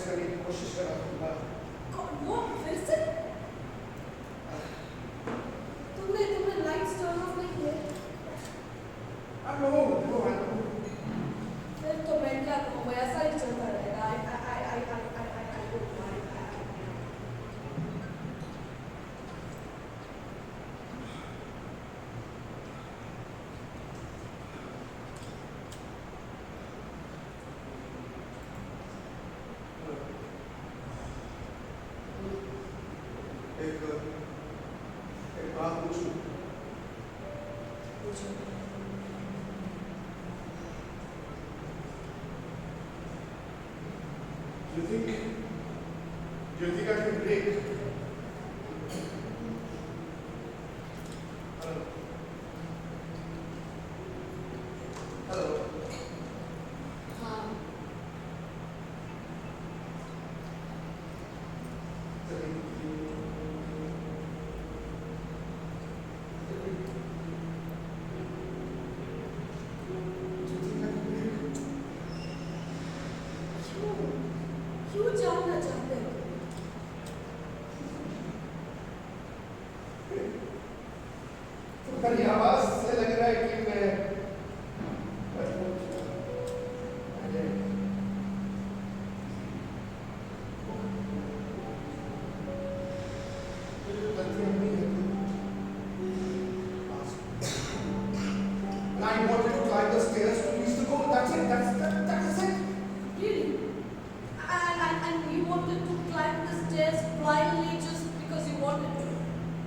करने की कोशिश कर रहा था। वो फिर से तुमने लाइट्स टर्न ऑफ नहीं किए? नो नो फिर तो मैं क्या कहूँ, मैं ऐसा ही चलता रहेगा। I don't mind. एक बात पूछूं? पूछो। Do you think I can break? Hello. हाँ। क्यों जानना चाहते हो? तुम्हारी आवाज से लग रहा है कि मैं I wanted to climb the stairs to reach the goal. That is it. Really? And you wanted to climb the stairs blindly just because you wanted to?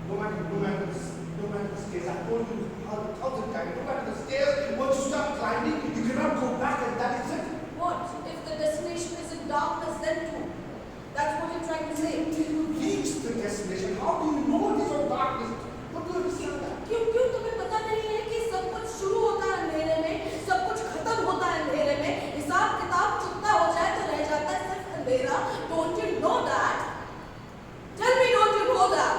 No matter the stairs. I told you 1,000 times. No matter the stairs, once you start climbing, you cannot go back, and that is it. What? If the destination is in darkness, then too? That's what you're trying to say? Until you reach the destination, how do you know it is on darkness? What do you understand that? क्यों तुम्हें पता नहीं है कि सब कुछ शुरू होता है अंधेरे में, सब कुछ खत्म होता है अंधेरे में, हिसाब किताब चुकता हो जाए तो रह जाता है सिर्फ अंधेरा? Don't you know that? Tell me, don't you know that?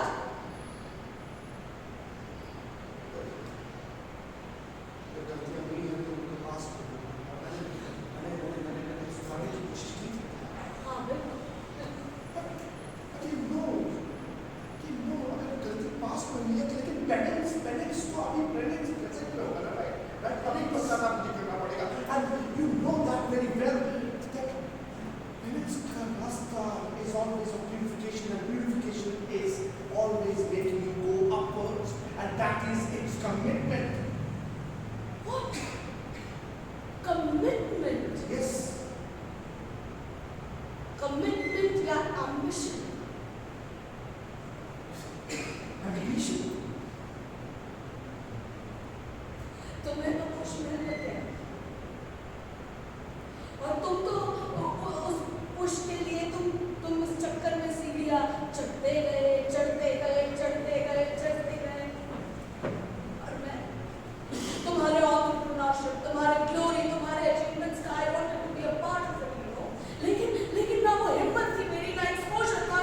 गलतियां मेरी हैं तो उनके पास मैंने सुधारने की कोशिश की थी। हाँ बिल्कुल। But you know, अगर गलती पास में नहीं है तो लेकिन पेनिंस तो अभी पेनिंस प्रेजेंट में होगा ना भाई। राइट, अभी पछतावा मुझे करना पड़ेगा। And you know that very well that पेनिंस का रास्ता is always of purification, and purification is always making you go upwards, and that is its commitment. What? Commitment? Yes. Commitment या ambition? Ambition. तुम्हें तो खुश मिल गए और तुम तो उस पुश के लिए तुम इस चक्कर में सीढ़ियां चढ़ते गए और मैं तुम्हारे entrepreneurship, तुम्हारे glory, तुम्हारे achievements का I wanted to be a part of it, you know. लेकिन ना वो हिम्मत थी मेरी, ना exposure था,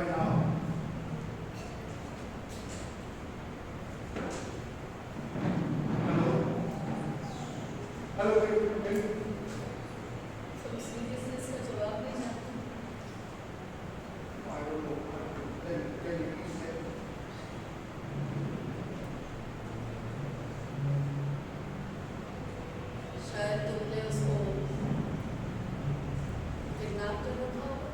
right now. Hello? Hello, can you? थोड़ी सीरियसनेस का जवाब नहीं जानती। I don't know. Can you please say? शायद तुमने उसको किडनैप कर रखा होगा।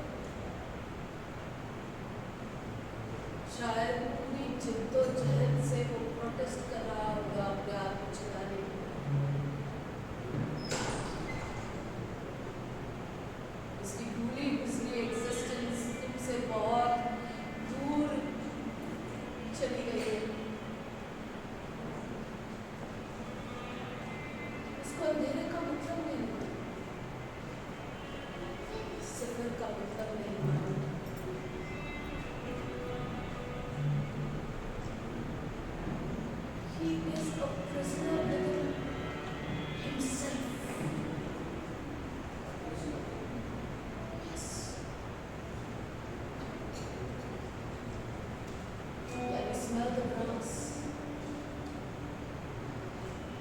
शायद पूरी जिद्दोजहद से वो प्रोटेस्ट कर रहा होगा